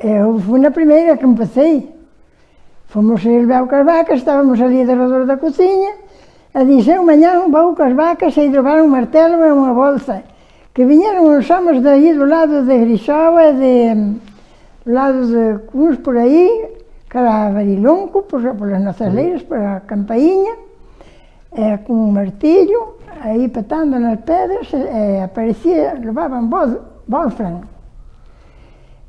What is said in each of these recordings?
Eu fui na primeira que me passei. Fomos ir ver com as vacas, estávamos ali ao redor da cozinha. Eu disse, amanhã vou com as vacas e levar um martelo e uma bolsa. Que vieram os homens daí do lado de Grisova, do lado de uns por aí, que era Varilonco, pelas nossas leiras, pela campainha, com um martilho, aí patando nas pedras, aparecia, levavam Wolfram.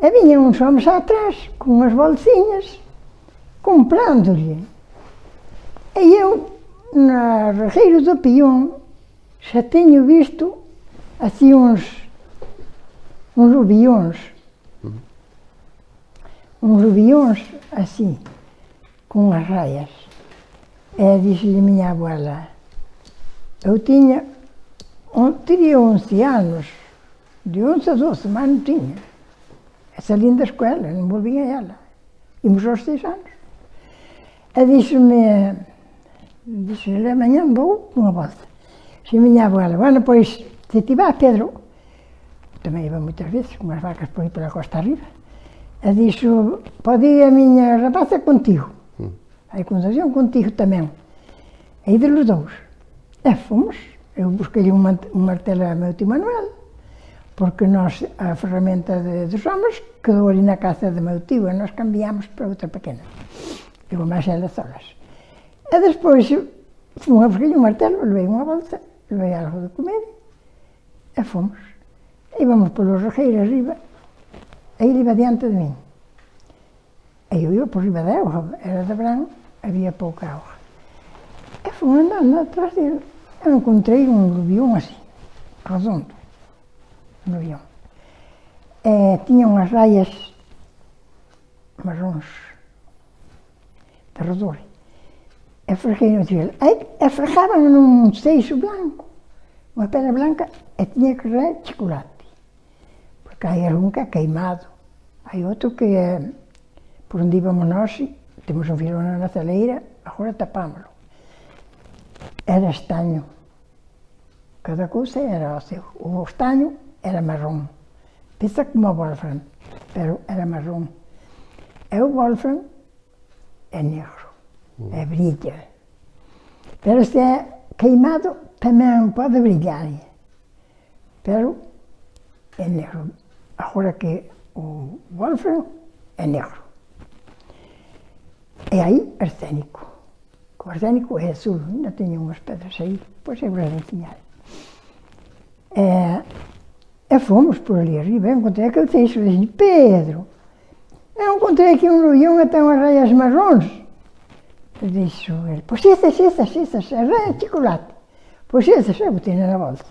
E vinham uns homens atrás, com umas bolsinhas, comprando-lhe. E eu, na Regueiro do Peão, já tenho visto assim uns rubiões. Uns rubiões assim, com as raias. Disse-lhe minha abuela, eu teria 11 anos, de 11 a 12, mas não tinha. Essa linda escola, não volvia a ela. Íamos aos 6 anos. Disse-lhe, amanhã vou com uma bolsa. Disse minha abuela, bueno, pois, se tiver Pedro, também ia muitas vezes com as vacas por aí pela costa arriba, disse, pode ir a minha rapaza contigo. Aí quando iam contigo também. Aí de los dois. Fomos. Eu busquei um martelo ao meu tio Manuel, porque nós, a ferramenta dos homens quedou ali na casa do meu tio e nós cambiámos para outra pequena. Eu mais ela solas. E depois fomos a buscar um martelo, levei uma bolsa, levei algo de comer e fomos. E vamos pelos regueiros arriba, aí ele iba diante de mim. E eu ia por riba da água, era de verão, havia pouca água. E fomos andando atrás dele. Eu encontrei um rubião assim, redondo, um rubião. Tinha umas raias marrons, de redor. E freguei no tiro. Aí fregavam num seixo branco, uma pedra branca, e tinha que ser de chocolate. Porque aí um que é queimado, aí outro que é, por onde íbamos nós, temos um virão na nossa leira, agora tapámos-lo. Era estanho. Cada coisa era o seu. O estanho era marrom. Pensa como o Wolfram, pero era marrom. E o Wolfram é negro, é brilha. Pero se é queimado, também pode brilhar. Pero é negro. Agora que o Wolfram é negro. E aí, arsênico. O arsênico é azul, ainda tenho umas pedras aí, depois eu vou ensinar. E fomos por ali arriba, eu encontrei aquele seixo, disse, Pedro, eu encontrei aqui um rubião até umas raias marrons. Eu disse ele, pois essas, raia de chocolate. Pois essas, eu botei na bolsa.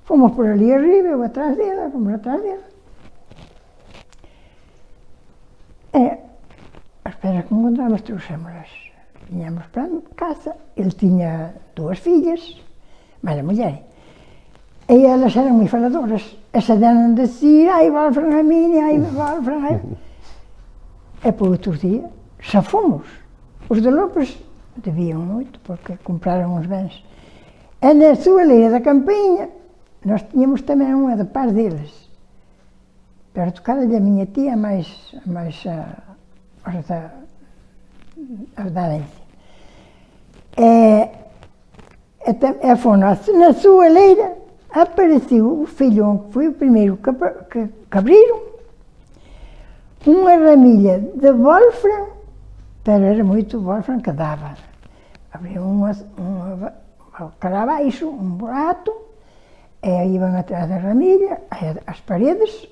Fomos por ali arriba, eu atrás dela, fomos atrás dela. As pedras que encontramos, trouxemos-las. Vinhamos para casa, ele tinha 2 filhas, mais a mulher. E elas eram muito faladoras. Essa deram de dizer, ai, Wolfram a mim, ai, Wolfram a mim. E por outro dia, já fomos. Os de Lopes deviam muito, porque compraram uns bens. E na sua leira da campainha, nós tínhamos também uma de par deles. Perto de casa da minha tia, mais da herança. Na sua leira apareceu o filhão, que foi o primeiro que abriram, uma ramilha de Wolfram, pero era muito Wolfram que dava. Abriam para baixo, um buraco, e iam atrás da ramilha, as paredes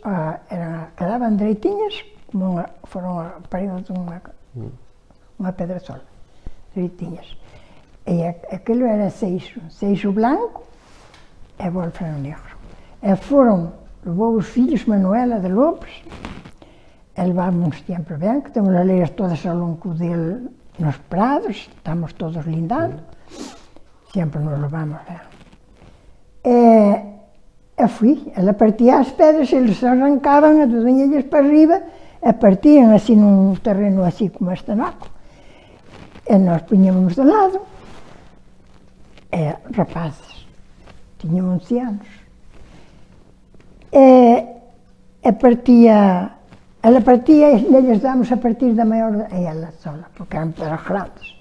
quedavam direitinhas, como foram a parede de uma pedra sola, direitinhas. E aquilo era seixo branco e Wolfram negro. Levou os filhos, Manuela de Lopes, e levávamos sempre bem, que temos as leiras todas ao longo dele nos prados, estamos todos lindados, sempre nos levamos bem. Ela partia as pedras, eles arrancavam as vinhas para arriba, e partiam assim num terreno assim como este naco, e nós punhamos de lado. Rapazes, tinham 11 anos. Partia ela partia e lhes dámos a partir da maior a ela sola, porque eram pedras grandes.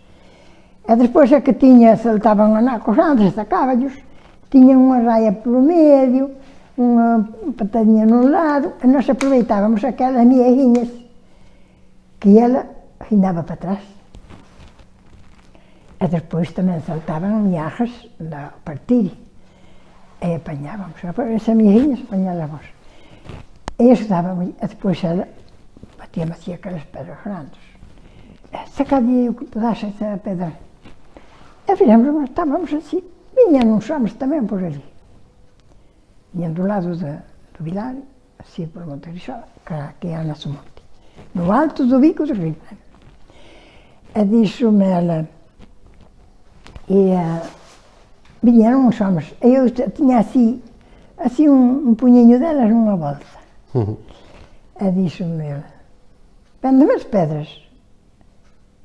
E despois a que tinha, saltaban anacos grandes, sacáballos, tiñan unha raia polo medio, unha patadinha nun lado, e nós aproveitávamos aquelas miajiñas que ela guindaba para atrás. E despois tamén saltaban miajas da partir, e apañábamos, esas miajiñas apañábamos. E iso dábamos, e despois ela batía-me así aquelas pedras grandes. Sacadía o que pedase essa pedra. E fizemos, estávamos assim, vinham uns homens tamén por ali. Vinham do lado do Vilar, assim por Monte Grisóa, que é a nosso monte. No alto do bico do rio. E dixo-me ela, vinham uns homens, e eu tinha assim um punhinho delas numa bolsa. E dixo-me ela, vende-me as pedras.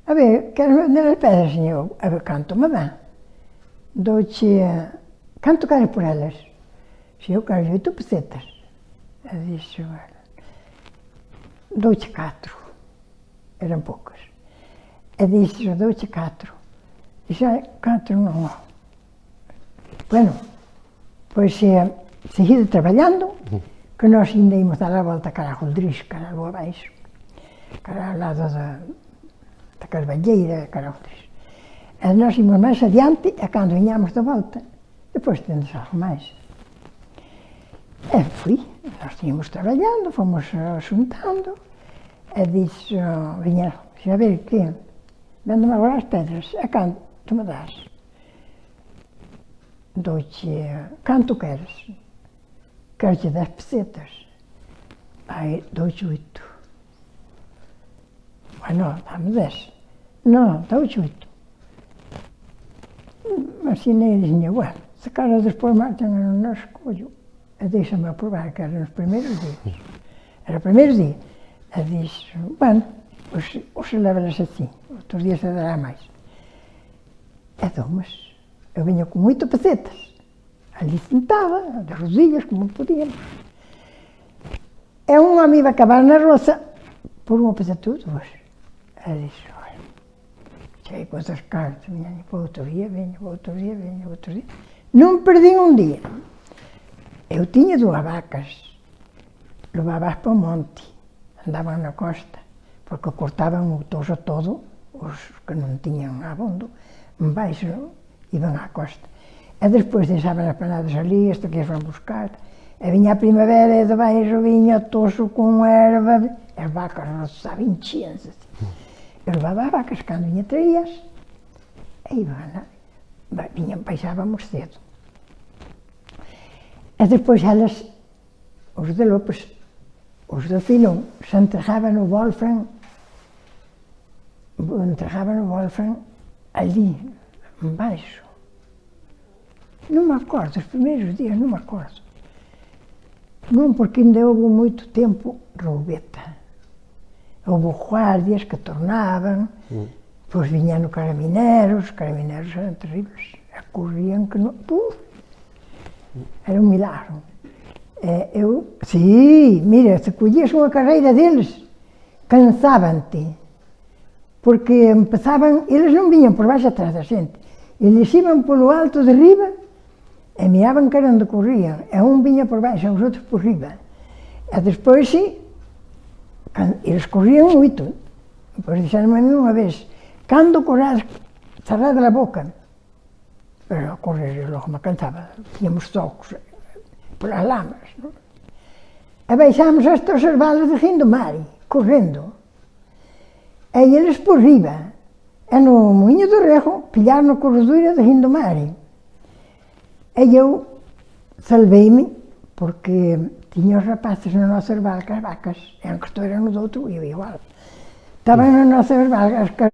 A ver, queres vender as pedras, senhor? A ver, canto me dá. Dou-te, canto queres por elas? Se eu quero 8 pesetas. E disse ela, dou-te 4. Eram poucas. E disse, dou-te 4. Disse, 4 não há. Bueno, pois seguido trabalhando, que nós ainda íamos dar a volta cara a Rodrigo, cara lá abaixo, cara ao lado da Carvalheira, cara a Rodrigo. E nós íamos máis adiante, e cando vinhamos de volta, depois temos algo máis. E fui, nós tínhamos trabalhando, fomos xuntando, e disse, vinha, a ver, que vende-me agora as pedras, e cando tu me das? Dou-te, canto queres? Quero-te 10 pesetas. Aí, dou-te 8. Bueno, dá-me 10. Não, dou-te 8. Assim nem dizia, bueno, se cara depois marchan no nosso escolho, deixa-me aprovar, que era nos primeiros dias. Era o primeiro dia. E disse, bueno, hoje leva-las assim, outros dias se dará mais. E dou-mas. Eu vinha com 8 pesetas, ali sentada, de rodilhas, como podíamos. É um homem vai acabar na roça por uma peseta ou 2. Eu disse, olha, cheguei com essas cartas, vinha para outro dia, vinha para outro dia, vinha para outro dia. Não perdi um dia. Eu tinha 2 vacas, levava-as para o monte, andavam na costa, porque cortavam o toso todo, os que não tinham abondo, embaixo, iam à costa. E depois deixavam as panadas ali, esta que eles vão buscar. E vinha a primavera e de baixo vinha o toso com erva, as vacas roçavam, enchiam-se assim. Eu levava as vacas, quando vinha traías, e vinham, baixávamos cedo. E depois elas, os de Lopes, os de Filão, se enterravam no Wolfram, ali, embaixo. Não me acordo, os primeiros dias não me acordo. Não, porque ainda houve muito tempo roubeta. Houve guardias que tornavam, depois vinham os caramineiros eram terríveis, corriam que não... Era um milagre. Sim, mira, se colhias uma carreira deles, cansavam-te, porque eles não vinham por baixo atrás da gente, eles iam pelo alto de riba e miravam que era onde corriam, e um vinha por baixo, os outros por riba. E depois, sim, eles corriam muito. Depois disseram a mim uma vez, quando corres, cerrada a boca. Pero a correr logo me cansava, tínhamos tocos pelas lamas. Não? E baixámos hasta os valos de Rindomari, correndo. E eles por riba, e no moinho do Rejo, pilharam a corredura de Rindomari. E eu salvei-me, porque tinha os rapazes nas nossas vacas, eram que eram do outro, eu igual. Estavam nas nossas vacas,